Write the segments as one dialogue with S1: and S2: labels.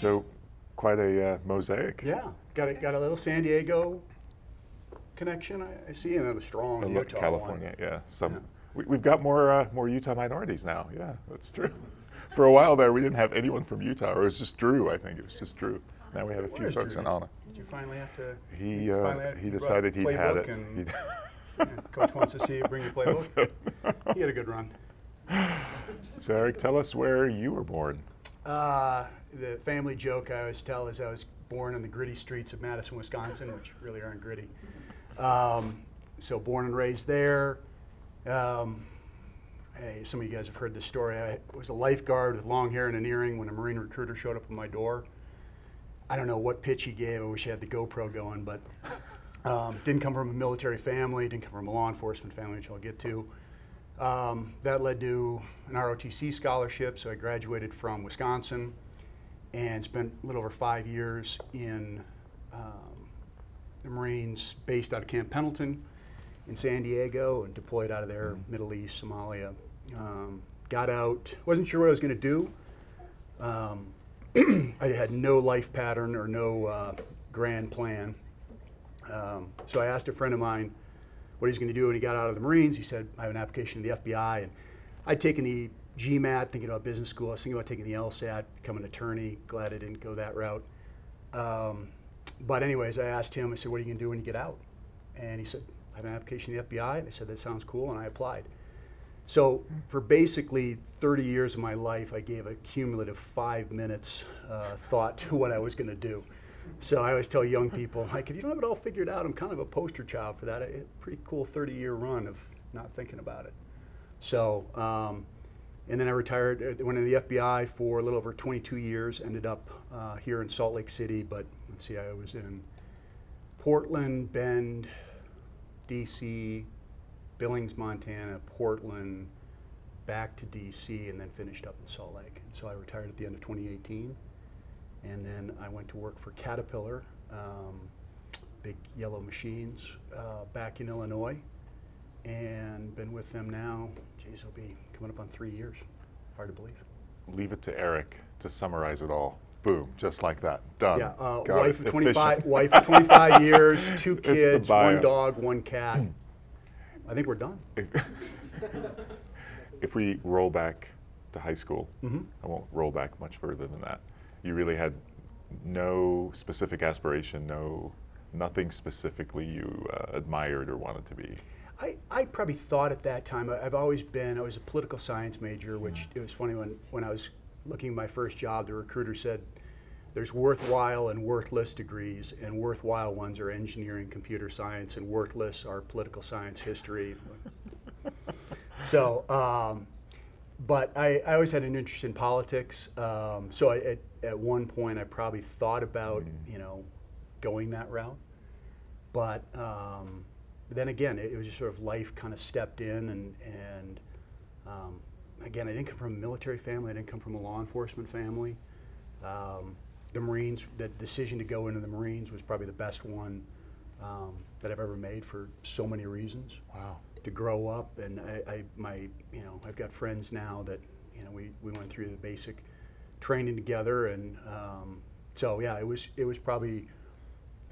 S1: So, quite a mosaic.
S2: Yeah, got a little San Diego connection, I see, and then a strong
S1: A
S2: Utah
S1: California,
S2: one.
S1: yeah. Some,
S2: Yeah.
S1: We've got more Utah minorities now. Yeah, that's true. For a while there, we didn't have anyone from Utah, or it was just Drew. I think it was just Drew. Now we have a few
S2: Where's
S1: folks
S2: Drew?
S1: in Anna.
S2: Did you finally have to?
S1: He decided he'd had it.
S2: Yeah, coach wants to see you bring your playbook. He had a good run.
S1: So Eric, tell us where you were born.
S2: The family joke I always tell is I was born in the gritty streets of Madison, Wisconsin, which really aren't gritty. So born and raised there. Hey, some of you guys have heard this story. I was a lifeguard with long hair and an earring when a Marine recruiter showed up at my door. I don't know what pitch he gave. I wish he had the GoPro going, but didn't come from a military family, didn't come from a law enforcement family, which I'll get to. That led to an ROTC scholarship, so I graduated from Wisconsin and spent a little over 5 years in the Marines based out of Camp Pendleton in San Diego and deployed out of there, Middle East, Somalia. Got out, wasn't sure what I was going to do. I had no life pattern or no grand plan. So I asked a friend of mine what he's going to do when he got out of the Marines. He said, I have an application to the FBI. And I'd taken the GMAT, thinking about business school. I was thinking about taking the LSAT, become an attorney. Glad I didn't go that route. But anyways, I asked him, I said, what are you going to do when you get out? And he said, I have an application to the FBI. And I said, that sounds cool. And I applied. So for basically 30 years of my life, I gave a cumulative 5 minutes thought to what I was going to do. So I always tell young people, like, if you don't have it all figured out, I'm kind of a poster child for that. A pretty cool 30-year run of not thinking about it. So, and then I retired, went into the FBI for a little over 22 years, ended up here in Salt Lake City, but let's see, I was in Portland, Bend, D.C., Billings, Montana, Portland, back to D.C., and then finished up in Salt Lake. And so I retired at the end of 2018. And then I went to work for Caterpillar, big yellow machines, back in Illinois, and been with them now, geez, it'll be coming up on 3 years. Hard to believe.
S1: Leave it to Eric to summarize it all. Boom, just like that. Done.
S2: Yeah,
S1: Got
S2: wife
S1: it.
S2: of 25,
S1: Efficient.
S2: wife of 25 years, 2
S1: the
S2: kids,
S1: bio.
S2: 1 dog, 1 cat. I think we're done.
S1: If we roll back to high school,
S2: Mm-hmm.
S1: I won't roll back much further than that. You really had no specific aspiration, nothing specifically you admired or wanted to be.
S2: I probably thought at that time, I was a political science major, which it was funny when I was looking at my first job, the recruiter said, there's worthwhile and worthless degrees, and worthwhile ones are engineering, computer science, and worthless are political science, history. So, but I always had an interest in politics. So at one point, I probably thought about, going that route. But then again, it was just sort of life kind of stepped in, and again, I didn't come from a military family. I didn't come from a law enforcement family. The Marines, the decision to go into the Marines was probably the best one that I've ever made for so many reasons.
S1: Wow.
S2: To grow up, and I've got friends now that we went through the basic training together, and so yeah, it was probably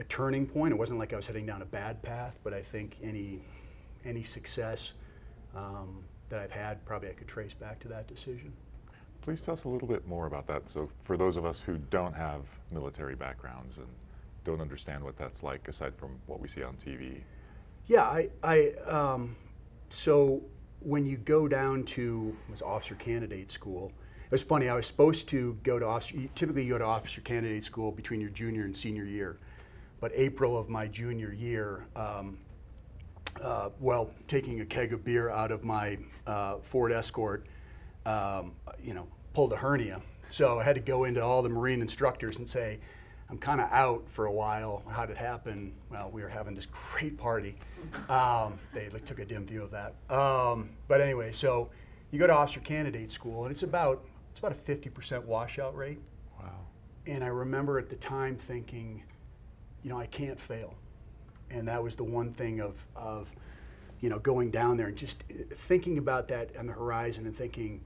S2: a turning point. It wasn't like I was heading down a bad path, but I think any success that I've had, probably I could trace back to that decision.
S1: Please tell us a little bit more about that. So for those of us who don't have military backgrounds and don't understand what that's like, aside from what we see on TV.
S2: Yeah, so when you go down to officer candidate school, it was funny, I was supposed to go to typically you go to officer candidate school between your junior and senior year. But April of my junior year, taking a keg of beer out of my Ford Escort, pulled a hernia. So I had to go into all the Marine instructors and say, I'm kind of out for a while. How did it happen? Well, we were having this great party. They took a dim view of that. But anyway, so you go to officer candidate school, and it's about a 50% washout rate.
S1: Wow.
S2: And I remember at the time thinking, I can't fail. And that was the one thing of going down there and just thinking about that on the horizon and thinking,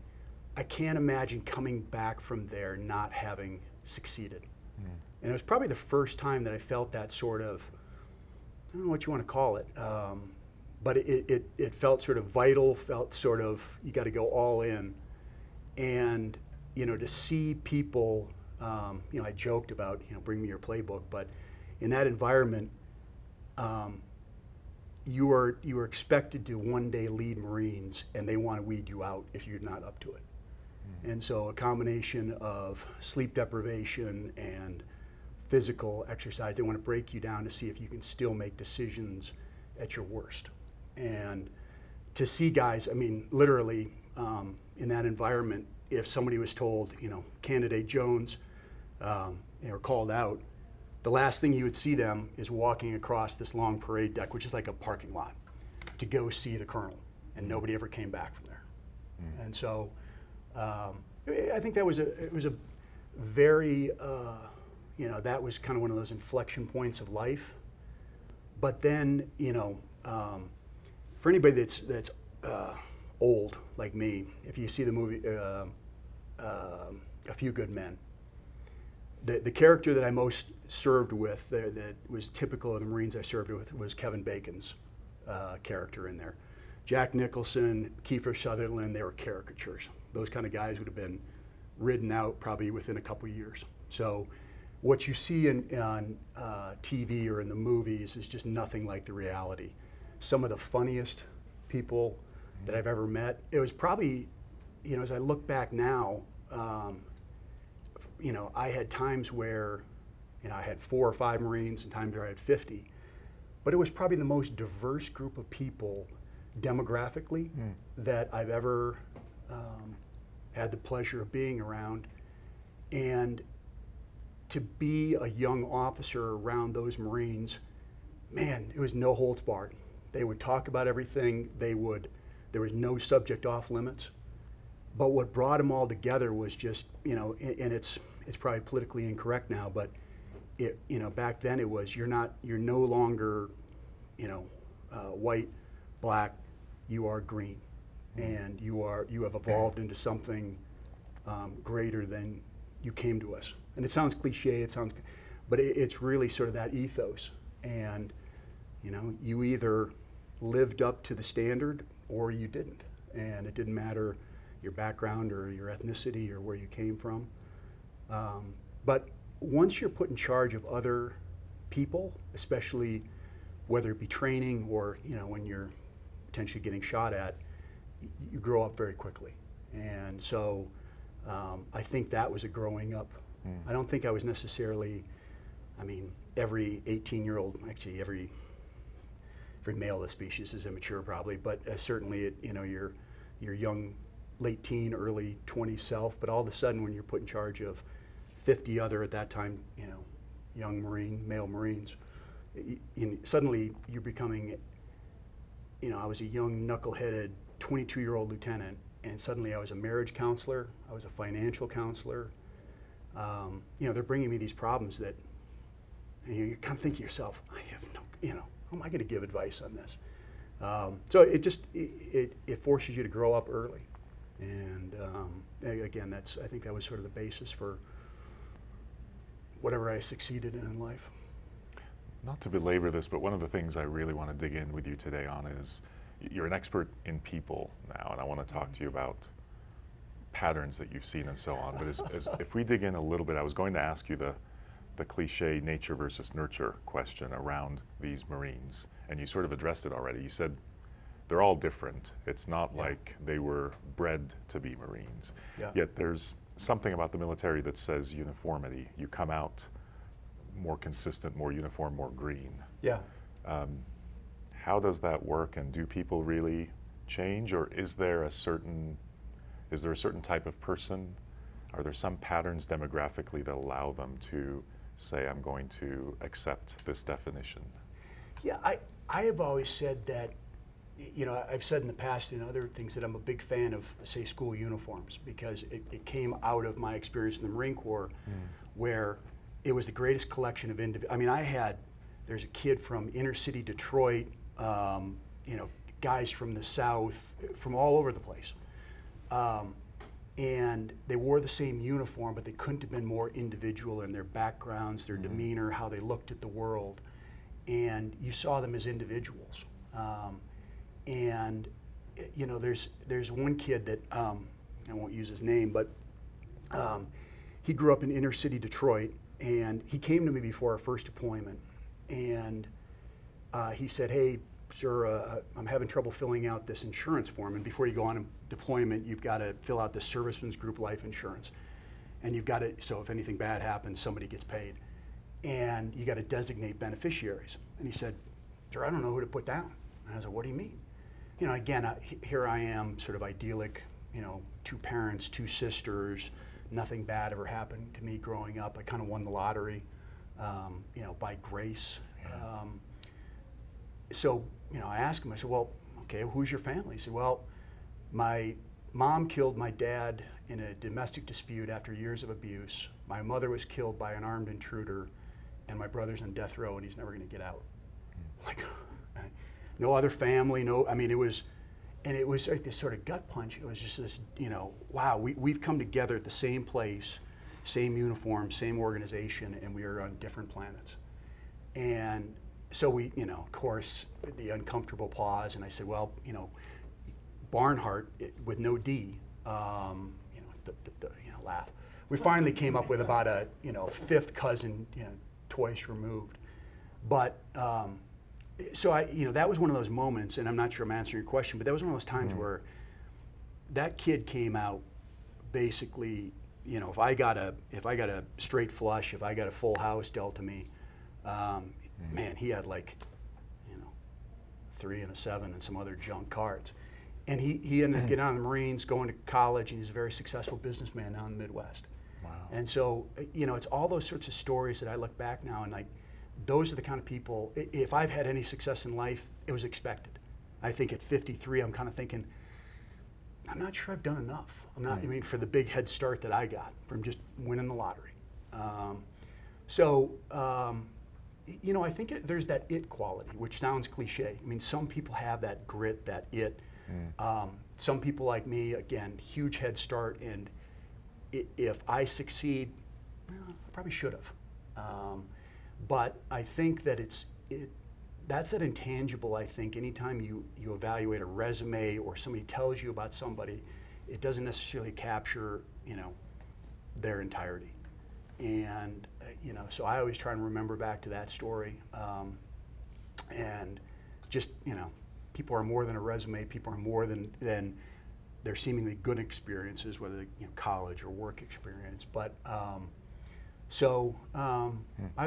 S2: I can't imagine coming back from there not having succeeded. And it was probably the first time that I felt that sort of, I don't know what you want to call it, but it felt sort of vital, felt sort of, you got to go all in. And, to see people, I joked about, bring me your playbook, but in that environment, you were expected to one day lead Marines, and they want to weed you out if you're not up to it. And so a combination of sleep deprivation and physical exercise, they want to break you down to see if you can still make decisions at your worst. And to see guys, I mean, literally in that environment, if somebody was told, Candidate Jones, or called out, the last thing you would see them is walking across this long parade deck, which is like a parking lot, to go see the colonel, and nobody ever came back from there. And so I think it was a very, that was kind of one of those inflection points of life. But then, for anybody that's old like me, if you see the movie A Few Good Men, the character that I most served with that was typical of the Marines I served with was Kevin Bacon's character in there. Jack Nicholson, Kiefer Sutherland, they were caricatures. Those kind of guys would have been ridden out probably within a couple years. So what you see on TV or in the movies is just nothing like the reality. Some of the funniest people that I've ever met, it was probably, as I look back now, I had times where, I had 4 or 5 Marines and times where I had 50, but it was probably the most diverse group of people demographically that I've ever had the pleasure of being around. And to be a young officer around those Marines, man, it was no holds barred. They would talk about everything. There was no subject off limits. But what brought them all together was just, and it's probably politically incorrect now, but back then it was, you're no longer, white, black, you are green, and you have evolved into something greater than you came to us. And it sounds cliche, but it's really sort of that ethos. And you either lived up to the standard or you didn't, and it didn't matter your background or your ethnicity or where you came from. But once you're put in charge of other people, especially whether it be training or when you're potentially getting shot at, you grow up very quickly. And so I think that was a growing up. I don't think I was necessarily, every 18-year-old, actually every male of the species is immature probably, but certainly your young, late teen, early 20 self, but all of a sudden when you're put in charge of 50 other, at that time, young male Marines, suddenly you're becoming, I was a young, knuckleheaded 22-year-old lieutenant, and suddenly I was a marriage counselor, I was a financial counselor. They're bringing me these problems that, you kind of think to yourself, I have no, how am I going to give advice on this? So it just, it forces you to grow up early. And again, I think that was sort of the basis for whatever I succeeded in life.
S1: Not to belabor this, but one of the things I really want to dig in with you today on is you're an expert in people now, and I want to talk to you about patterns that you've seen and so on. But if we dig in a little bit, I was going to ask you the cliche nature versus nurture question around these Marines, and you sort of addressed it already. You said they're all different. It's not like they were bred to be Marines.
S2: Yeah.
S1: Yet there's something about the military that says uniformity. You come out more consistent, more uniform, more green.
S2: Yeah.
S1: How does that work, and do people really change, or is there a certain type of person? Are there some patterns demographically that allow them to say, I'm going to accept this definition?
S2: Yeah, I have always said that, I've said in the past and other things that I'm a big fan of, say, school uniforms, because it came out of my experience in the Marine Corps, where it was the greatest collection of there's a kid from inner city Detroit, guys from the South, from all over the place. and they wore the same uniform, but they couldn't have been more individual in their backgrounds, their demeanor, how they looked at the world, and you saw them as individuals. And you know, there's one kid that I won't use his name, but he grew up in inner city Detroit, and he came to me before our first deployment, and he said, "Hey, sir, I'm having trouble filling out this insurance form, and before you go on a deployment, you've got to fill out the Servicemen's Group Life Insurance, and you've got to, so if anything bad happens, somebody gets paid, and you got to designate beneficiaries." And he said, "Sir, I don't know who to put down." And I was like, "What do you mean?" You know, again, here I am, sort of idyllic, you know, 2 parents, 2 sisters, nothing bad ever happened to me growing up. I kind of won the lottery, you know, by grace. So, you know, I asked him, I said, "Well, okay, who's your family?" He said, "Well, my mom killed my dad in a domestic dispute after years of abuse. My mother was killed by an armed intruder, and my brother's on death row, and he's never going to get out." Like, no other family, no, I mean, it was like this sort of gut punch. It was just this, you know, wow, we've come together at the same place, same uniform, same organization, and we are on different planets. And so we, you know, of course, the uncomfortable pause, and I said, "Well, you know, Barnhart with no D, you know, you know, laugh. We finally came up with about a, you know, 5th cousin, you know, twice removed. But so you know, that was one of those moments, and I'm not sure I'm answering your question, but that was one of those times where that kid came out basically, you know, if I got a straight flush, if I got a full house dealt to me, man, he had like, you know, 3 and a 7 and some other junk cards. And he ended up getting out of the Marines, going to college, and he's a very successful businessman now in the Midwest.
S1: Wow.
S2: And so, you know, it's all those sorts of stories that I look back now and like, those are the kind of people, if I've had any success in life, it was expected. I think at 53, I'm kind of thinking, I'm not sure I've done enough. I'm not, I mean, for the big head start that I got from just winning the lottery. You know, I think there's that it quality, which sounds cliche. I mean, some people have that grit, that it. Some people like me, again, huge head start, and if I succeed, well, I probably should have. But I think that that's that intangible. I think anytime you evaluate a resume or somebody tells you about somebody, it doesn't necessarily capture, you know, their entirety. And you know, so I always try and remember back to that story, and just, you know, people are more than a resume. People are more than their seemingly good experiences, whether you know, college or work experience. But I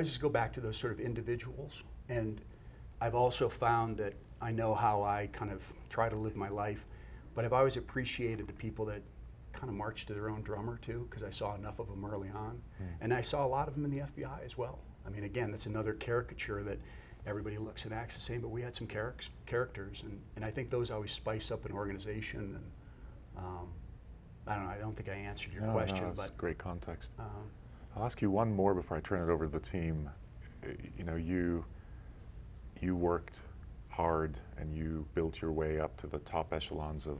S2: just go back to those sort of individuals, and I've also found that I know how I kind of try to live my life, but I've always appreciated the people that kind of march to their own drummer too, because I saw enough of them early on, and I saw a lot of them in the FBI as well. I mean, again, that's another caricature that everybody looks and acts the same, but we had some characters, and I think those always spice up an organization. And I don't know, I don't think I answered your question,
S1: no,
S2: but
S1: great context. I'll ask you one more before I turn it over to the team. You know, you worked hard and you built your way up to the top echelons of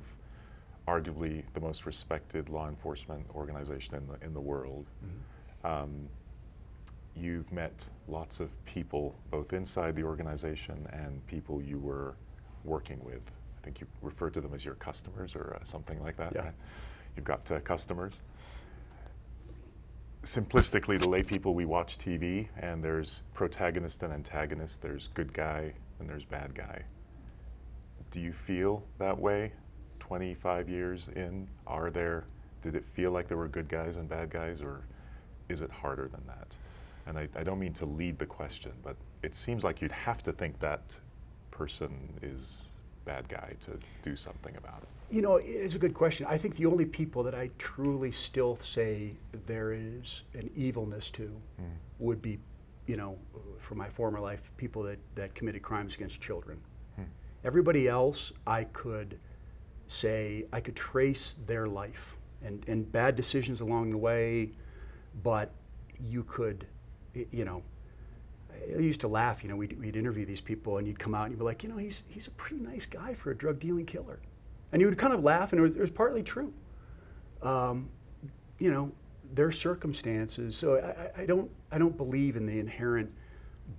S1: arguably the most respected law enforcement organization in the world. You've met lots of people, both inside the organization and people you were working with. I think you referred to them as your customers or something like that.
S2: Yeah.
S1: Right? You've got customers. Simplistically, the lay people, we watch TV, and there's protagonist and antagonist. There's good guy and there's bad guy. Do you feel that way 25 years in? Did it feel like there were good guys and bad guys, or is it harder than that? And I don't mean to lead the question, but it seems like you'd have to think that person is bad guy to do something about it.
S2: You know, it's a good question. I think the only people that I truly still say there is an evilness to would be, you know, from my former life, people that committed crimes against children. Everybody else, I could say, I could trace their life and bad decisions along the way, but you could, you know, I used to laugh, you know, we'd interview these people and you'd come out and you'd be like, you know, he's a pretty nice guy for a drug dealing killer. And you would kind of laugh, and it was partly true. you know, their circumstances. So I don't believe in the inherent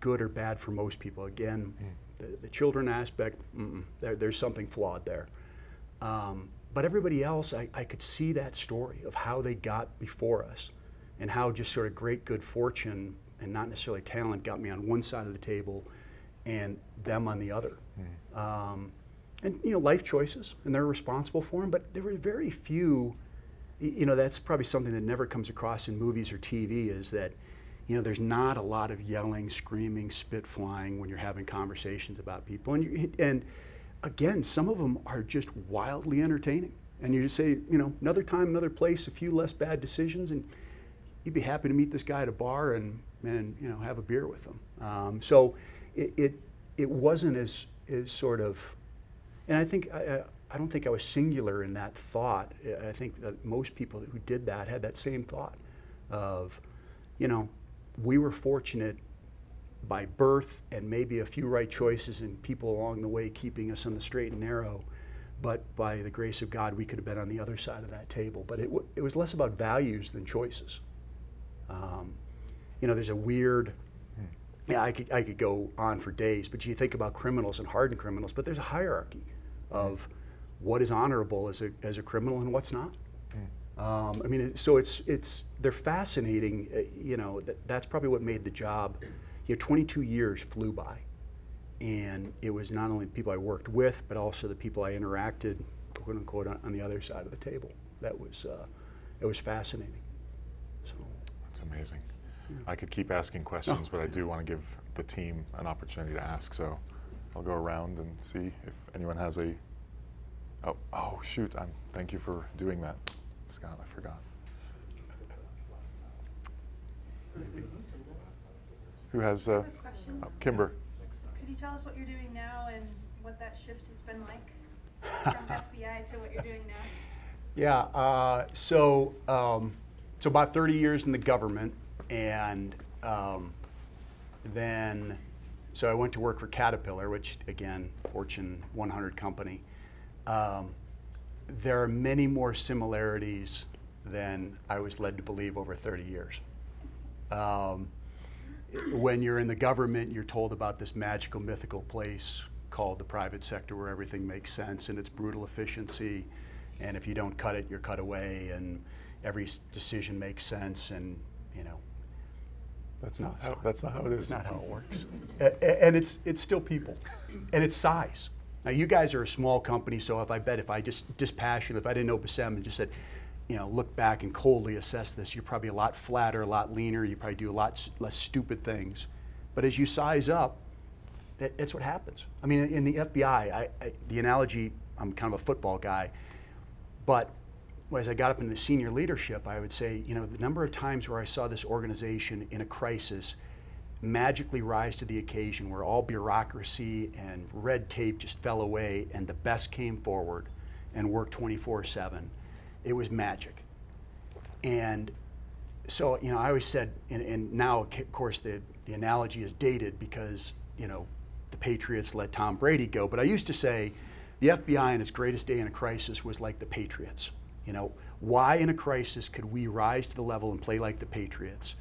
S2: good or bad for most people. Again, the children aspect, there's something flawed there. But everybody else, I could see that story of how they got before us and how just sort of great good fortune and not necessarily talent got me on one side of the table and them on the other. And you know, life choices, and they're responsible for them, but there were very few, you know, that's probably something that never comes across in movies or TV, is that, you know, there's not a lot of yelling, screaming, spit flying when you're having conversations about people. And again, some of them are just wildly entertaining. And you just say, you know, another time, another place, a few less bad decisions, and you'd be happy to meet this guy at a bar and you know, have a beer with them. So it wasn't as sort of, and I think I don't think I was singular in that thought. I think that most people who did that had that same thought of, you know, we were fortunate by birth and maybe a few right choices and people along the way keeping us on the straight and narrow, but by the grace of God, we could have been on the other side of that table. But it was less about values than choices. You know, there's a weird, yeah, I could go on for days, but you think about criminals and hardened criminals, but there's a hierarchy of what is honorable as a criminal and what's not. I mean, so they're fascinating. You know, that's probably what made the job. You know, 22 years flew by, and it was not only the people I worked with, but also the people I interacted, quote unquote, on the other side of the table. That was it was fascinating. So
S1: that's amazing. I could keep asking questions, but I do want to give the team an opportunity to ask. So I'll go around and see if anyone has a. Oh shoot! Thank you for doing that, Scott. I forgot. Who has?
S3: I have a question.
S1: Kimber.
S3: Could you tell us what you're doing now and what that shift has been like from FBI to what you're doing now?
S2: Yeah. So about 30 years in the government, and then so I went to work for Caterpillar, which again, Fortune 100 company. There are many more similarities than I was led to believe over 30 years. When you're in the government, you're told about this magical, mythical place called the private sector where everything makes sense and it's brutal efficiency, and if you don't cut it, you're cut away, and every decision makes sense, and you know.
S1: That's not how it is.
S2: It's not how it works. And it's still people, and it's size. Now you guys are a small company, so if I just dispassionate, if I didn't know Bassem and just said, you know, look back and coldly assess this, you're probably a lot flatter, a lot leaner, you probably do a lot less stupid things. But as you size up, that's what happens. I mean, in the FBI, the analogy, I'm kind of a football guy, but as I got up into the senior leadership, I would say, you know, the number of times where I saw this organization in a crisis magically rise to the occasion, where all bureaucracy and red tape just fell away and the best came forward and worked 24/7. It was magic. And so, you know, I always said, and now, of course, the analogy is dated because, you know, the Patriots let Tom Brady go. But I used to say the FBI in its greatest day in a crisis was like the Patriots. You know, why in a crisis could we rise to the level and play like the Patriots,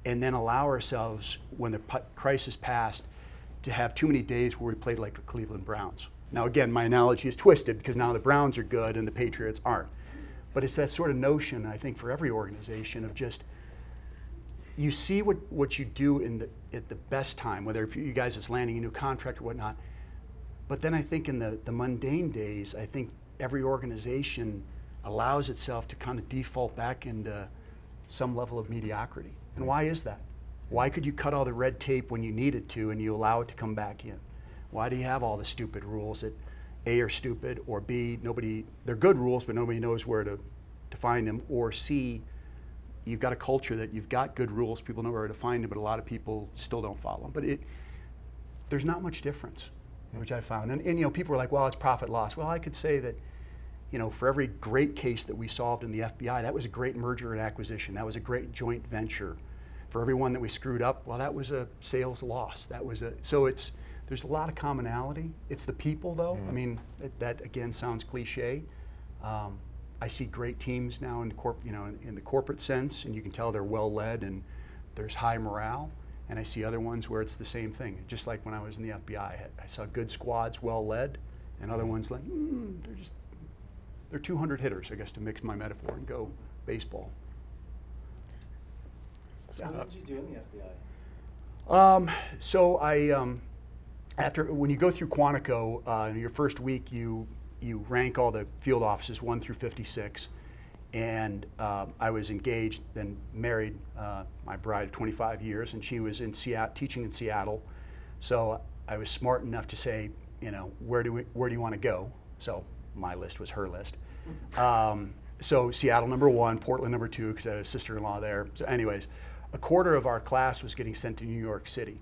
S2: and then allow ourselves, when the crisis passed, to have too many days where we played like the Cleveland Browns? Now, again, my analogy is twisted because now the Browns are good and the Patriots aren't. But it's that sort of notion, I think, for every organization of just, you see what you do at the best time, whether if you guys is landing a new contract or whatnot. But then I think in the mundane days, I think every organization allows itself to kind of default back into some level of mediocrity. And why is that? Why could you cut all the red tape when you needed to and you allow it to come back in? Why do you have all the stupid rules that A, are stupid, or B, they're good rules, but nobody knows where to find them, or C, you've got a culture that you've got good rules, people know where to find them, but a lot of people still don't follow them. But there's not much difference, which I found. And you know, people are like, well, it's profit loss. Well, I could say that, you know, for every great case that we solved in the FBI, that was a great merger and acquisition. That was a great joint venture. For every one that we screwed up, well, that was a sales loss. There's a lot of commonality. It's the people, though. I mean, that again sounds cliche, I see great teams now in the corporate sense, and you can tell they're well led and there's high morale. And I see other ones where it's the same thing. Just like when I was in the FBI, I saw good squads, well led, and other ones like they're 200 hitters, I guess, to mix my metaphor and go baseball.
S4: So what did you do in the FBI?
S2: So when you go through Quantico, in your first week, you rank all the field offices 1 through 56, and I was engaged and married my bride of 25 years, and she was in Seattle, teaching in Seattle. So I was smart enough to say, where do you want to go? So my list was her list. So Seattle number 1, Portland number 2, because I had a sister-in-law there. So anyways, a quarter of our class was getting sent to New York City.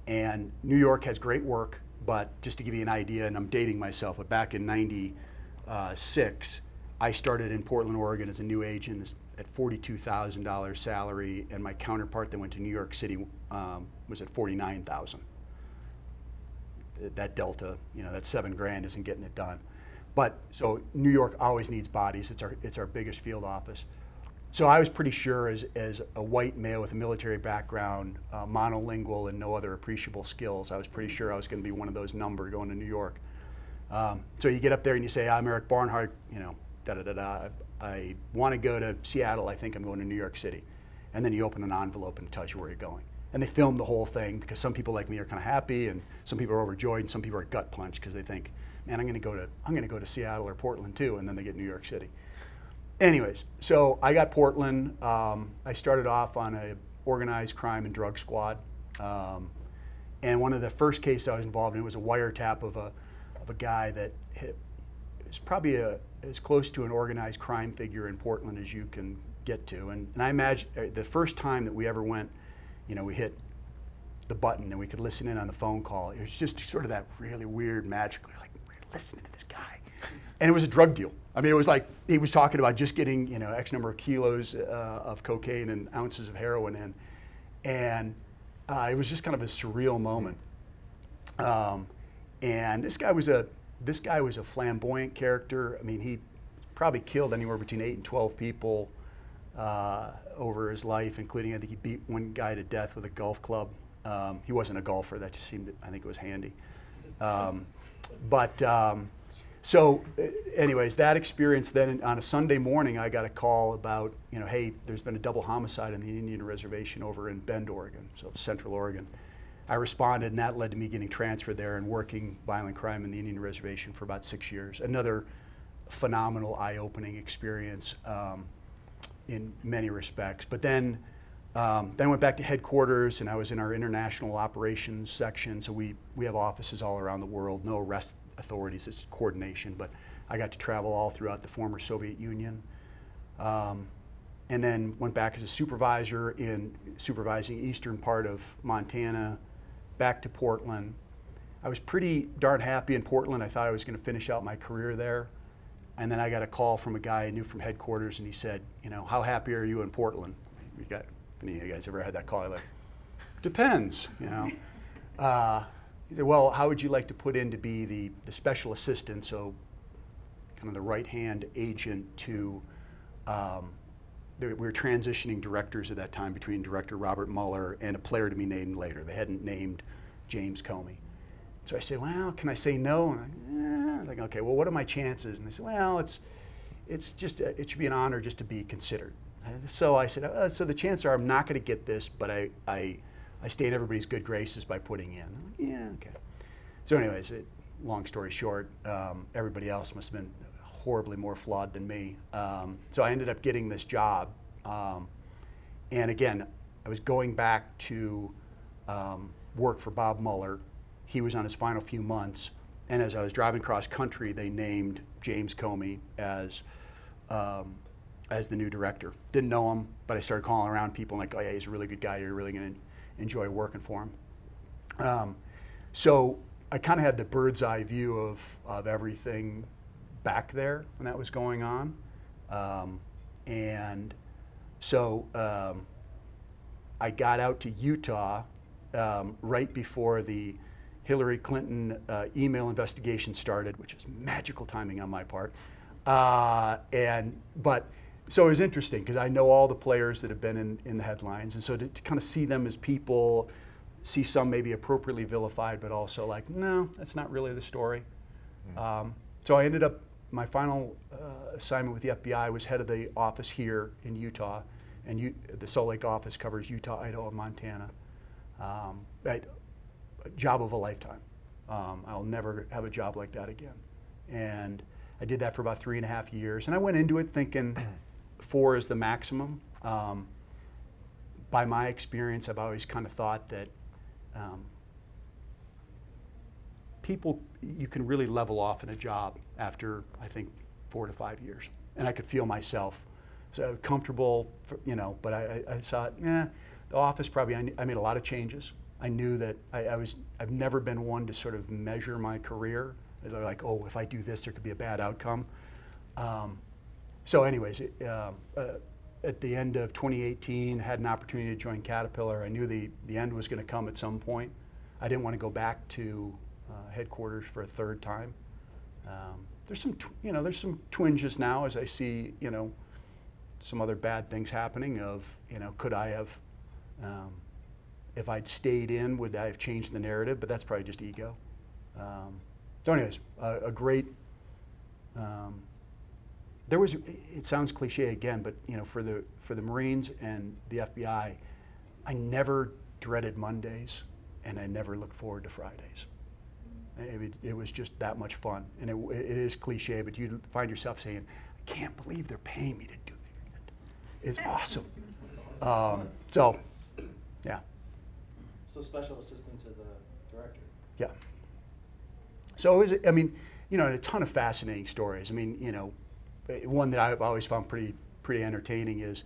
S2: And New York has great work, but just to give you an idea, and I'm dating myself, but back in '96, I started in Portland, Oregon as a new agent at $42,000 salary, and my counterpart that went to New York City was at $49,000. That delta, that $7,000 isn't getting it done. But so New York always needs bodies. It's our biggest field office. So I was pretty sure as a white male with a military background, monolingual and no other appreciable skills, I was pretty sure I was going to be one of those number going to New York. So you get up there and you say, I'm Eric Barnhart, I want to go to Seattle, I think I'm going to New York City. And then you open an envelope and it tells you where you're going. And they film the whole thing because some people like me are kind of happy and some people are overjoyed and some people are gut punched because they think, man, I'm going to go to Seattle or Portland too, and then they get New York City. Anyways, so I got Portland. I started off on a organized crime and drug squad. And one of the first cases I was involved in was a wiretap of a guy that is probably as close to an organized crime figure in Portland as you can get to. And I imagine the first time that we ever went, we hit the button and we could listen in on the phone call. It was just sort of that really weird, magical, like, we're listening to this guy. And it was a drug deal. I mean, it was like he was talking about just getting, X number of kilos of cocaine and ounces of heroin in. And it was just kind of a surreal moment. And this guy was a flamboyant character. I mean, he probably killed anywhere between 8 and 12 people over his life, including, I think he beat one guy to death with a golf club. He wasn't a golfer. That just seemed, I think it was handy. So anyways, that experience, then on a Sunday morning, I got a call about, hey, there's been a double homicide on the Indian Reservation over in Bend, Oregon, so Central Oregon. I responded, and that led to me getting transferred there and working violent crime in the Indian Reservation for about 6 years. Another phenomenal, eye-opening experience in many respects. But then I went back to headquarters, and I was in our international operations section. So we have offices all around the world, no arrest authorities, it's coordination. But I got to travel all throughout the former Soviet Union. And then went back as a supervisor in supervising eastern part of Montana, back to Portland. I was pretty darn happy in Portland. I thought I was going to finish out my career there. And then I got a call from a guy I knew from headquarters, and he said, how happy are you in Portland? Any of you guys ever had that call? I like, depends, He said, well, how would you like to put in to be the special assistant, so kind of the right-hand agent to, we were transitioning directors at that time between Director Robert Mueller and a player to be named later. They hadn't named James Comey. So I said, well, can I say no? And I'm like, okay, well, what are my chances? And they said, well, it should be an honor just to be considered. So I said, so the chances are I'm not going to get this, but I stay in everybody's good graces by putting in. I'm like, yeah, okay. So anyways, long story short, everybody else must have been horribly more flawed than me. So I ended up getting this job. And again, I was going back to work for Bob Mueller. He was on his final few months. And as I was driving cross country, they named James Comey as the new director. Didn't know him, but I started calling around people like, oh yeah, he's a really good guy. You're really going to enjoy working for him. So I kind of had the bird's eye view of everything back there when that was going on. And so I got out to Utah right before the Hillary Clinton email investigation started, which was magical timing on my part. So it was interesting because I know all the players that have been in the headlines, and so to kind of see them as people, see some maybe appropriately vilified, but also like, no, that's not really the story. So I ended up, my final assignment with the FBI was head of the office here in Utah, and the Salt Lake office covers Utah, Idaho, and Montana. A job of a lifetime. I'll never have a job like that again. And I did that for about 3.5 years, and I went into it thinking 4 is the maximum. By my experience, I've always kind of thought that people, you can really level off in a job after, I think, 4 to 5 years. And I could feel myself so comfortable, but I thought, the office probably, I made a lot of changes. I knew that I've never been one to sort of measure my career. They're like, oh, if I do this, there could be a bad outcome. So anyways, at the end of 2018, had an opportunity to join Caterpillar. I knew the end was going to come at some point. I didn't want to go back to headquarters for a third time. There's some twinges now as I see, some other bad things happening of, could I have, if I'd stayed in, would I have changed the narrative? But that's probably just ego. So anyways, a great, it sounds cliche again, but for the Marines and the FBI, I never dreaded Mondays and I never looked forward to Fridays. It was just that much fun. And it is cliche, but you find yourself saying, I can't believe they're paying me to do that. It's awesome. So, yeah.
S4: So special assistant to the director.
S2: Yeah. So it was, and a ton of fascinating stories. One that I've always found pretty entertaining is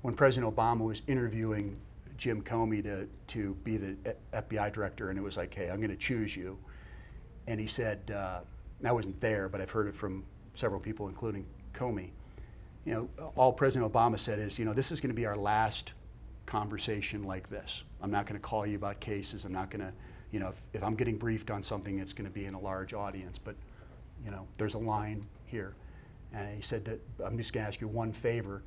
S2: when President Obama was interviewing Jim Comey to be the FBI director, and it was like, hey, I'm going to choose you. And he said, I wasn't there, but I've heard it from several people, including Comey. All President Obama said is, this is going to be our last conversation like this. I'm not going to call you about cases. I'm not going to, if I'm getting briefed on something, it's going to be in a large audience. But, there's a line here. And he said that I'm just going to ask you one favor.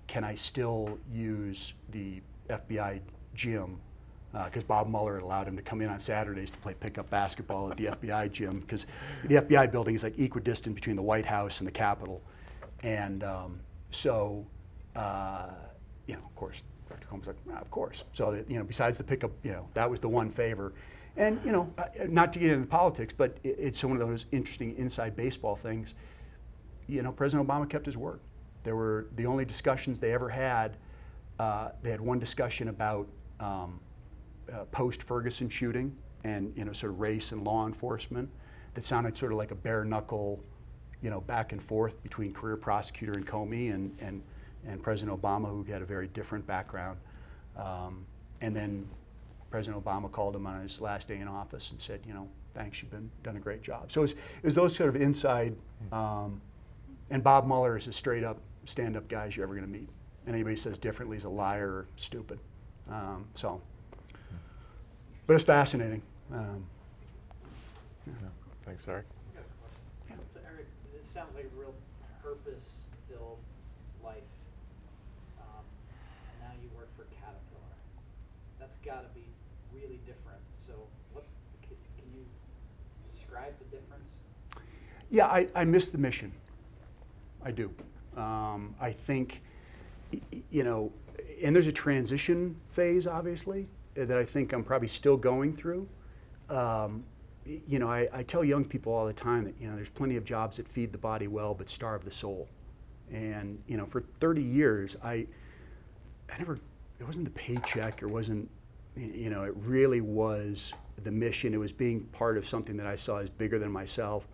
S2: Can I still use the FBI gym? Because Bob Mueller allowed him to come in on Saturdays to play pickup basketball at the FBI gym, because the FBI building is like equidistant between the White House and the Capitol. And of course, Dr. Comey's like, of course. So that, besides the pickup, that was the one favor. And, not to get into politics, but it's one of those interesting inside baseball things. President Obama kept his word. There were the only discussions they ever had. They had one discussion about post-Ferguson shooting and, sort of race and law enforcement that sounded sort of like a bare knuckle, back and forth between career prosecutor and Comey and President Obama, who had a very different background. And then President Obama called him on his last day in office and said, thanks, you've done a great job. So it was those sort of inside, and Bob Mueller is as straight up stand-up guy as you're ever going to meet. And anybody says differently is a liar or stupid. But it's fascinating.
S1: Yeah. Thanks, Eric.
S5: So Eric, it sounds like a real purpose-filled life. And now you work for Caterpillar. That's got to be really different. So can you describe the difference?
S2: Yeah, I miss the mission. I do. I think, and there's a transition phase, obviously, that I think I'm probably still going through. I tell young people all the time that, there's plenty of jobs that feed the body well but starve the soul. And, for 30 years, it wasn't the paycheck, it wasn't, it really was the mission. It was being part of something that I saw as bigger than myself.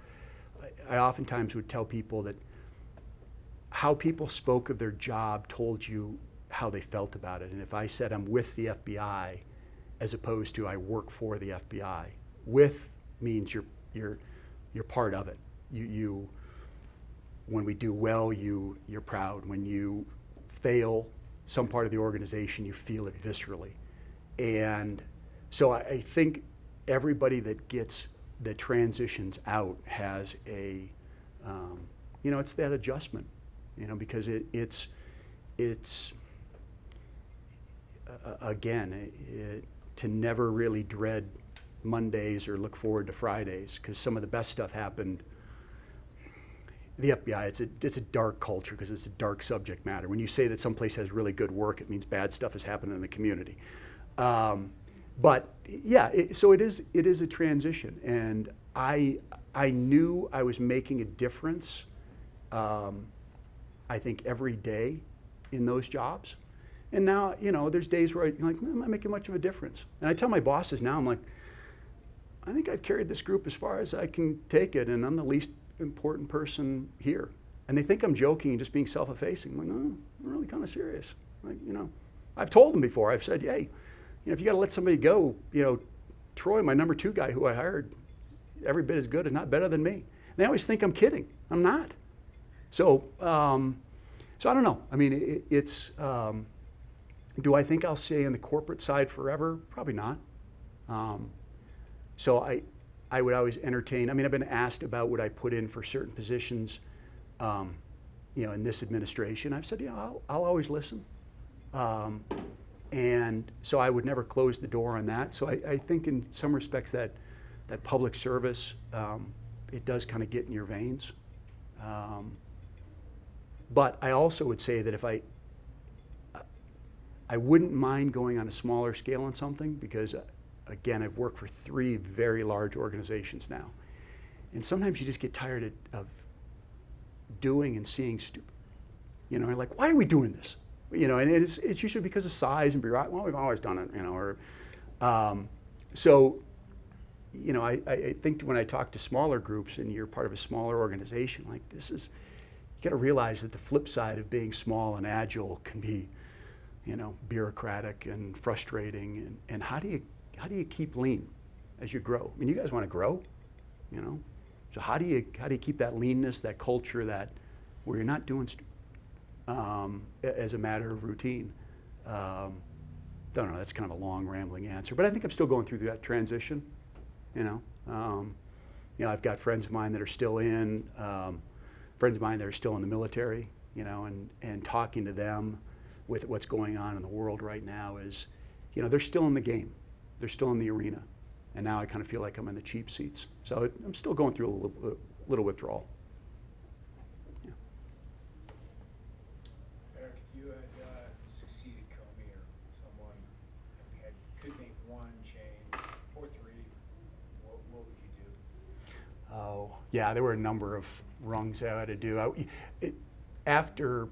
S2: I oftentimes would tell people that how people spoke of their job told you how they felt about it. And if I said I'm with the FBI, as opposed to I work for the FBI, with means you're part of it. You when we do well, you're proud. When you fail some part of the organization, you feel it viscerally. And so I think everybody that transitions out has a You know, it's that adjustment, you know, because to never really dread Mondays or look forward to Fridays, because some of the best stuff happened. The FBI, it's a dark culture because it's a dark subject matter. When you say that someplace has really good work, it means bad stuff is happening in the community. But yeah, so it is a transition, and I knew I was making a difference. I think every day in those jobs, and now, you know, there's days where I'm not making much of a difference. And I tell my bosses now, I'm like, I think I've carried this group as far as I can take it, and I'm the least important person here. And they think I'm joking and just being self-effacing. I'm like, no, I'm really kind of serious. Like, you know, I've told them before. I've said, hey, you know, if you got to let somebody go, you know, Troy, my number 2 guy who I hired, every bit as good, if not better than me. And they always think I'm kidding. I'm not. So, so I don't know. I mean, do I think I'll stay on the corporate side forever? Probably not. So I would always entertain. I mean, I've been asked about would I put in for certain positions, you know, in this administration. I've said, yeah, I'll always listen. And so I would never close the door on that. So I think in some respects that public service, it does kind of get in your veins. But I also would say that if I wouldn't mind going on a smaller scale on something, because again, I've worked for 3 very large organizations now. And sometimes you just get tired of doing and seeing stupid. You know, like, why are we doing this? You know, and it's usually because of size and bureaucracy. Well, we've always done it, you know. Or, so, you know, I think when I talk to smaller groups and you're part of a smaller organization, like this is, you got to realize that the flip side of being small and agile can be, you know, bureaucratic and frustrating. And how do you keep lean as you grow? I mean, you guys want to grow, you know. So how do you keep that leanness, that culture, that where you're not doing as a matter of routine? Don't know. That's kind of a long, rambling answer, but I think I'm still going through that transition. You know, I've got friends of mine that are still in, friends of mine that are still in the military. You know, and talking to them with what's going on in the world right now is, you know, they're still in the game. They're still in the arena. And now I kind of feel like I'm in the cheap seats. So I'm still going through a little withdrawal. Yeah.
S6: Eric, if you had succeeded Comey or someone and could make one change or 3, what would you do?
S2: Oh, yeah, there were a number of rungs I had to do. After,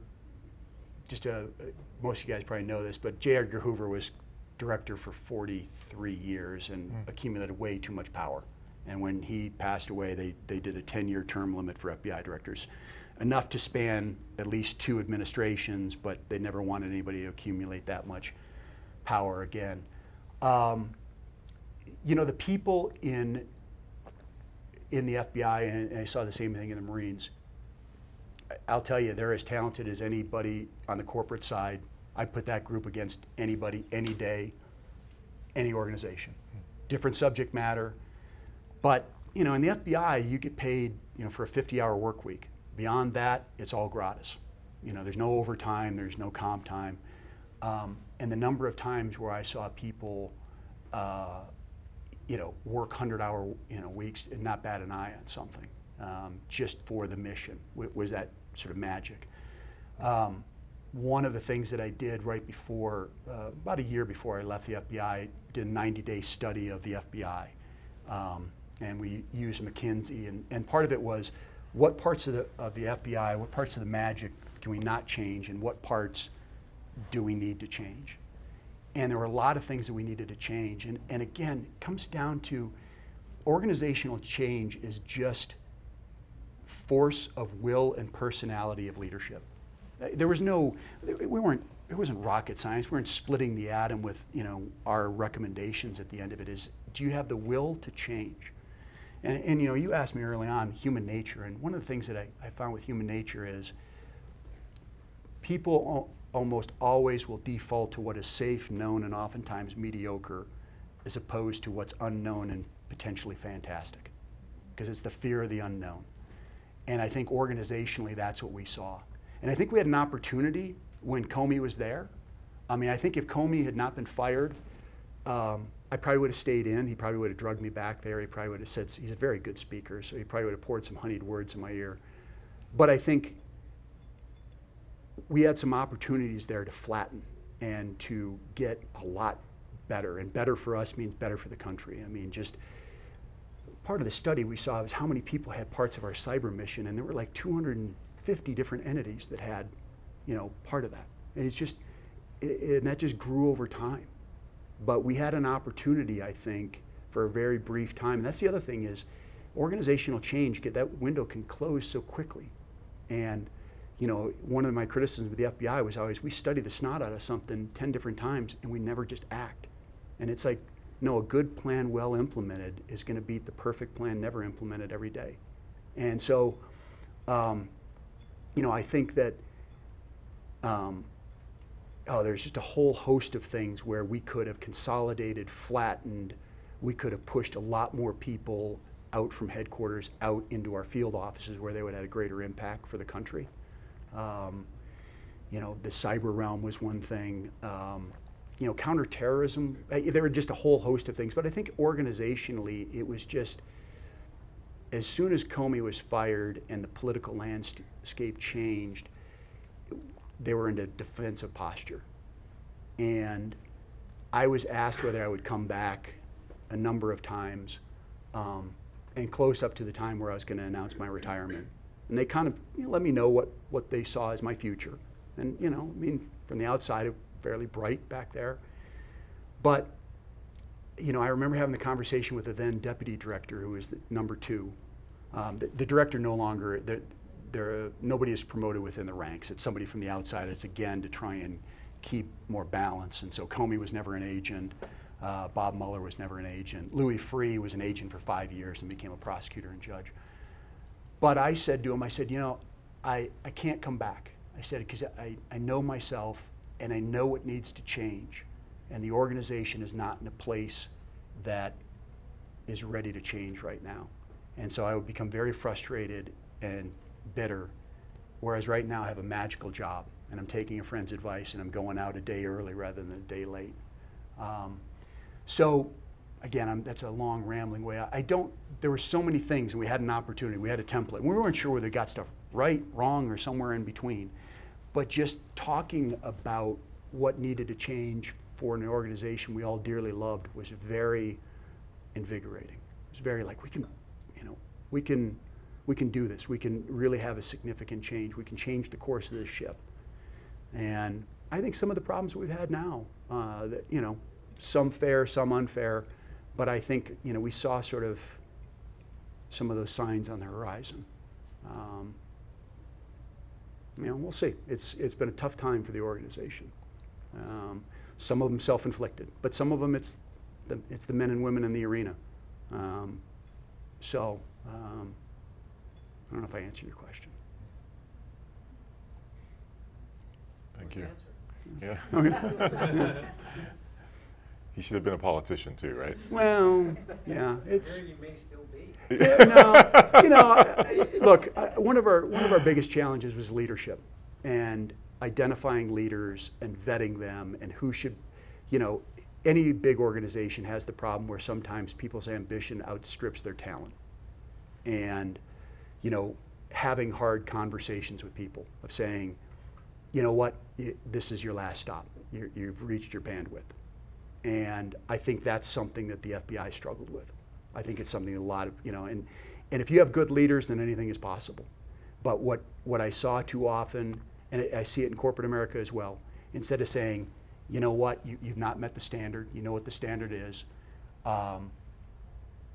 S2: most of you guys probably know this, but J. Edgar Hoover was director for 43 years and accumulated way too much power. And when he passed away, they did a 10-year term limit for FBI directors, enough to span at least 2 administrations, but they never wanted anybody to accumulate that much power again. You know, the people in the FBI, and I saw the same thing in the Marines, I'll tell you, they're as talented as anybody on the corporate side. I'd put that group against anybody, any day, any organization. Different subject matter. But, you know, in the FBI, you get paid, you know, for a 50-hour work week. Beyond that, it's all gratis. You know, there's no overtime, there's no comp time. And the number of times where I saw people, you know, work 100-hour, you know, weeks and not bat an eye on something, just for the mission, was that sort of magic. One of the things that I did right before, about a year before I left the FBI, did a 90-day study of the FBI. And we used McKinsey, and part of it was what parts of the FBI, what parts of the magic can we not change, and what parts do we need to change? And there were a lot of things that we needed to change. And again, it comes down to organizational change is just force of will and personality of leadership. There was no, it wasn't rocket science. We weren't splitting the atom with, you know, our recommendations at the end of it. Is, do you have the will to change? And you know, you asked me early on human nature, and one of the things that I found with human nature is people almost always will default to what is safe, known, and oftentimes mediocre, as opposed to what's unknown and potentially fantastic, because it's the fear of the unknown. And I think organizationally, that's what we saw. And I think we had an opportunity when Comey was there. I mean, I think if Comey had not been fired, I probably would have stayed in. He probably would have drugged me back there. He probably would have said, he's a very good speaker, so he probably would have poured some honeyed words in my ear. But I think we had some opportunities there to flatten and to get a lot better. And better for us means better for the country. I mean, just part of the study we saw was how many people had parts of our cyber mission, and there were like 250 different entities that had, part of that. And it's just, and that just grew over time. But we had an opportunity, I think, for a very brief time. And that's the other thing is, organizational change, that window can close so quickly. And one of my criticisms with the FBI was always, we study the snot out of something 10 different times and we never just act. And it's like, no, a good plan well implemented is going to beat the perfect plan never implemented every day. And so, I think that there's just a whole host of things where we could have consolidated, flattened, we could have pushed a lot more people out from headquarters, out into our field offices where they would have a greater impact for the country. The cyber realm was one thing. Counterterrorism, there were just a whole host of things. But I think organizationally, it was just, as soon as Comey was fired and the political landscape changed, they were in a defensive posture. And I was asked whether I would come back a number of times, and close up to the time where I was going to announce my retirement. And they kind of let me know what they saw as my future. And, from the outside, it fairly bright back there. But, I remember having the conversation with the then deputy director, who was the number 2. The director no longer, nobody is promoted within the ranks. It's somebody from the outside. It's again to try and keep more balance. And so Comey was never an agent. Bob Mueller was never an agent. Louis Freeh was an agent for 5 years and became a prosecutor and judge. But I said to him, I can't come back. I said, because I know myself and I know what needs to change. And the organization is not in a place that is ready to change right now. And so I would become very frustrated and bitter, whereas right now I have a magical job and I'm taking a friend's advice and I'm going out a day early rather than a day late. So again, that's a long rambling way. There were so many things and we had an opportunity, we had a template. We weren't sure whether we got stuff right, wrong, or somewhere in between. But just talking about what needed to change for an organization we all dearly loved was very invigorating. It was very like, we can do this. We can really have a significant change. We can change the course of this ship. And I think some of the problems we've had now, some fair, some unfair, but I think, we saw sort of some of those signs on the horizon. We'll see. It's been a tough time for the organization. Some of them self-inflicted, but some of them it's the men and women in the arena. I don't know if I answered your question.
S1: Thank
S5: What's
S1: you.
S5: the answer?
S1: Yeah.
S2: Okay.
S1: He should have been a politician too, right?
S2: Well, yeah, it's.
S6: Here you may still be.
S2: Look, one of our biggest challenges was leadership and identifying leaders and vetting them and who should, any big organization has the problem where sometimes people's ambition outstrips their talent. And, having hard conversations with people of saying, this is your last stop. You've reached your bandwidth. And I think that's something that the FBI struggled with. I think it's something a lot of, and if you have good leaders, then anything is possible. But what I saw too often, and I see it in corporate America as well, instead of saying, you've not met the standard, you know what the standard is,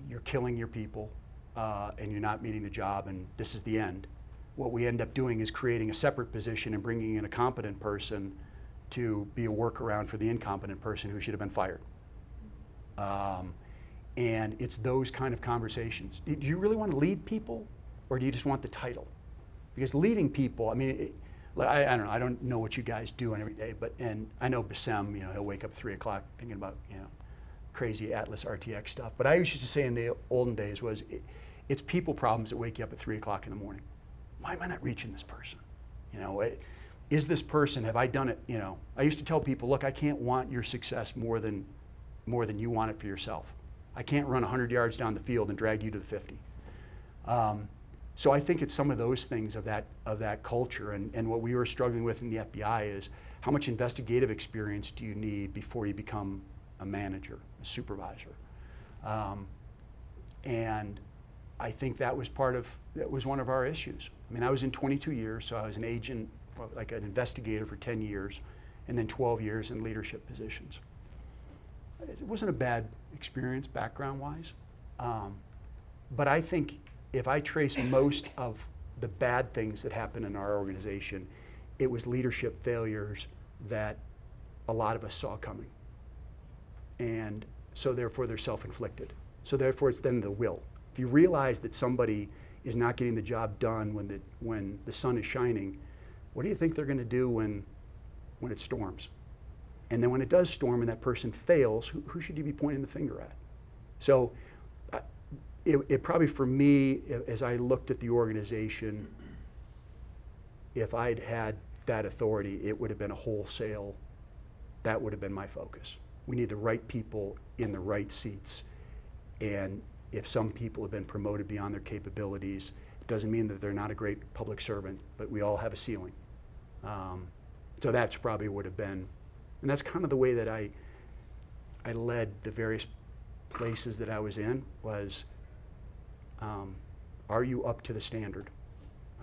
S2: you're killing your people, and you're not meeting the job, and this is the end. What we end up doing is creating a separate position and bringing in a competent person to be a workaround for the incompetent person who should have been fired. And it's those kind of conversations. Do you really want to lead people, or do you just want the title? Because leading people, I don't know. I don't know what you guys do on every day, and I know Bassem, he'll wake up at 3 o'clock thinking about, crazy Atlas RTX stuff. But I used to say in the olden days it's people problems that wake you up at 3 o'clock in the morning. why am I not reaching this person? You know, is this person, have I done it? You know, I used to tell people, look, I can't want your success more than you want it for yourself. I can't run 100 yards down the field and drag you to the 50. So I think it's some of those things of that culture, and what we were struggling with in the FBI is how much investigative experience do you need before you become a manager, a supervisor? And I think that was one of our issues. I mean, I was in 22 years, so I was an agent, like an investigator for 10 years, and then 12 years in leadership positions. It wasn't a bad experience background-wise, but I think if I trace most of the bad things that happened in our organization, it was leadership failures that a lot of us saw coming. And so therefore they're self-inflicted. So therefore it's then the will. If you realize that somebody is not getting the job done when the sun is shining, what do you think they're going to do when it storms? And then when it does storm and that person fails, who should you be pointing the finger at? So it probably, for me, as I looked at the organization, if I'd had that authority, it would have been a wholesale, that would have been my focus. We need the right people in the right seats. And if some people have been promoted beyond their capabilities, it doesn't mean that they're not a great public servant, but we all have a ceiling. So that's probably would have been, and that's kind of the way that I led the various places that I was in was, are you up to the standard?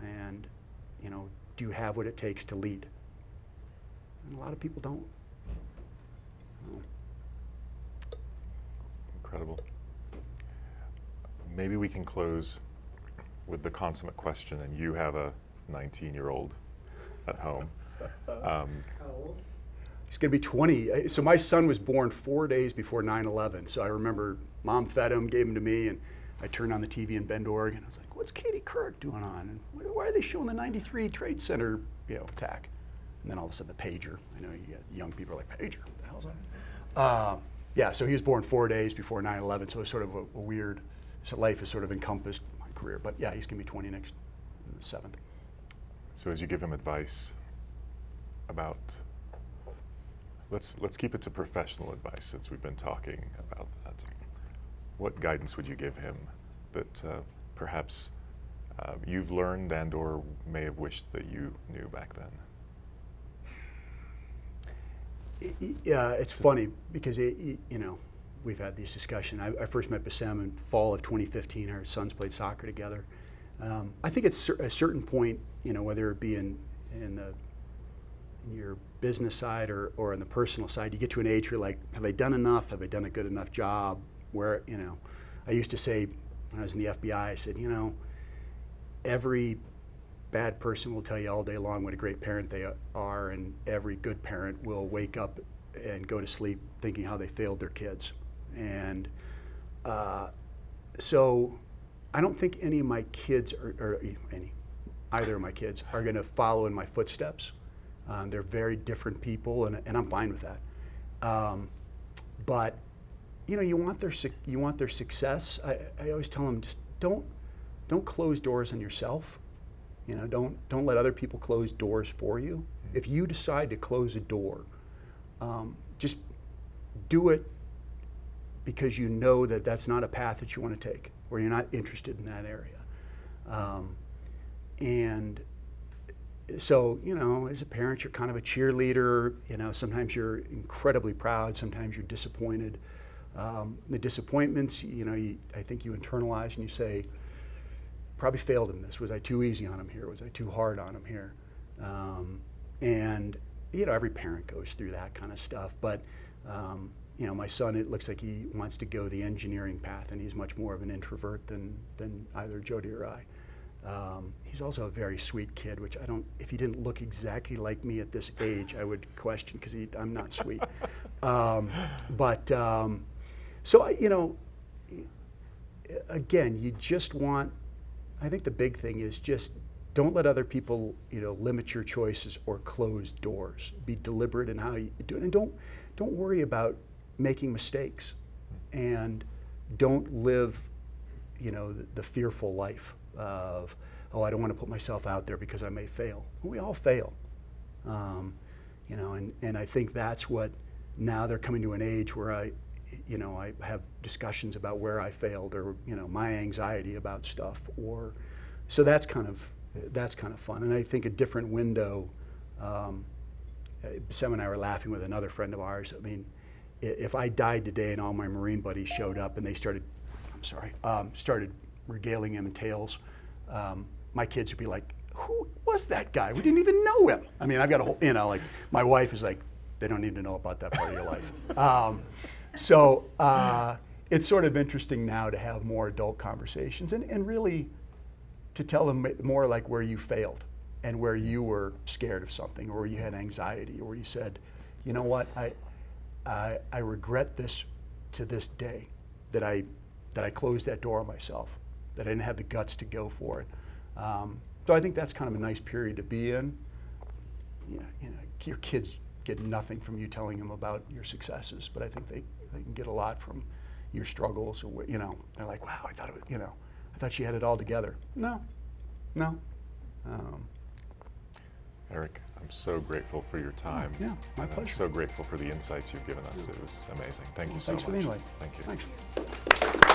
S2: And, you know, do you have what it takes to lead? And a lot of people don't.
S1: Incredible. Maybe we can close with the consummate question, and you have a 19-year-old at home.
S4: How old?
S2: He's going to be 20. So my son was born 4 days before 9/11. So I remember Mom fed him, gave him to me, and I turned on the TV in Bend, Oregon. I was like, what's Katie Couric doing on? And why are they showing the 93 Trade Center, attack? And then all of a sudden the pager. I know you got young people are like, pager, what the hell's that? Yeah, so he was born 4 days before 9/11. So it was sort of a weird, so life has sort of encompassed my career. But yeah, he's going to be 20 next 7th.
S1: So as you give him advice about, let's keep it to professional advice since we've been talking about that. What guidance would you give him that perhaps you've learned and or may have wished that you knew back then?
S2: Yeah, it's funny because we've had this discussion. I first met Bassem in fall of 2015. Our sons played soccer together. I think at a certain point, whether it be in your business side or on the personal side, you get to an age where you're like, have I done enough? Have I done a good enough job? Where, I used to say when I was in the FBI, I said, every bad person will tell you all day long what a great parent they are, and every good parent will wake up and go to sleep thinking how they failed their kids. And so I don't think any of my kids, either of my kids, are going to follow in my footsteps. They're very different people, and I'm fine with that. But you want their success. I always tell them, just don't close doors on yourself. Don't let other people close doors for you. If you decide to close a door, just do it because you know that that's not a path that you want to take, or you're not interested in that area. And so, as a parent, you're kind of a cheerleader. Sometimes you're incredibly proud. Sometimes you're disappointed. The disappointments, I think you internalize and you say, probably failed in this. Was I too easy on him here? Was I too hard on him here? And every parent goes through that kind of stuff. But my son, it looks like he wants to go the engineering path, and he's much more of an introvert than either Jody or I. He's also a very sweet kid, which if he didn't look exactly like me at this age, I would question, because I'm not sweet. So again, you just want, I think the big thing is just don't let other people, limit your choices or close doors. Be deliberate in how you do it, and don't worry about making mistakes, and don't live, the fearful life of, oh, I don't want to put myself out there because I may fail. Well, we all fail. You know, and I think that's what, now they're coming to an age where I have discussions about where I failed, or, you know, my anxiety about stuff, or, so that's kind of fun. And I think a different window, Sam and I were laughing with another friend of ours. I mean, if I died today and all my Marine buddies showed up and they started regaling him tales, my kids would be like, who was that guy? We didn't even know him. I mean, I've got a whole, you know, like, my wife is like, they don't need to know about that part of your life. So it's sort of interesting now to have more adult conversations, and really to tell them more like where you failed and where you were scared of something, or you had anxiety, or you said, you know what, I regret this to this day, that I closed that door on myself, that I didn't have the guts to go for it. So I think that's kind of a nice period to be in. You know, your kids get nothing from you telling them about your successes, but I think they can get a lot from your struggles, or, you know, they're like, wow, I thought she had it all together. No.
S1: Eric, I'm so grateful for your time.
S2: Yeah, my
S1: and
S2: pleasure.
S1: I'm so grateful for the insights you've given us. It was amazing. Thank you so
S2: Thanks
S1: much.
S2: for the invite.
S1: Thank you.
S2: Thanks.